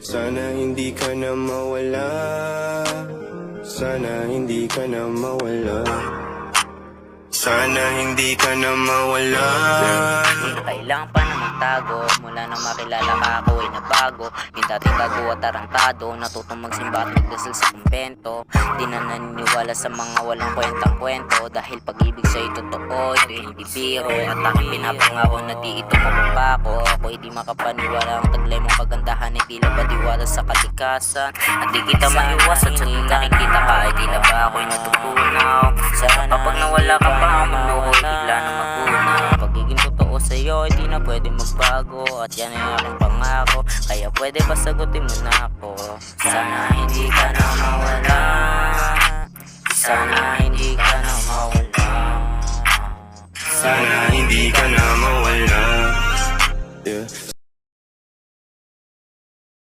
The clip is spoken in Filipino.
Sana hindi ka na mawala, sana hindi ka na mawala, sana hindi ka na mawala. Hindi na kailangan pa na magtago. Mula nang makilala ka ako ay nabago. Yung dating gago at tarantado, natutong magsimba at magdasal sa kumbento. Di na naniniwala sa mga walang kwentang kwento. Dahil pag-ibig sa'yo totoo, ito hindi biro. At aking pinapangako na di ito mapapako. Ako'y di makapaniwala, ang taglay mong kagandahan ay tila badiwala sa kalikasan. At di kita maiwasan sa tuwing nakikita ka ay tila ba ako'y natutunaw. Kapag nawala ka pa, ang mundo ko'y bigla na magunaw. Pagiging totoo sa'yo ay di na pwede magbago. At yan ay aking pangako, kaya pwede ba sagutin mo na ako? Sana hindi ka na mawala, sana hindi ka na mawala, Sana hindi ka na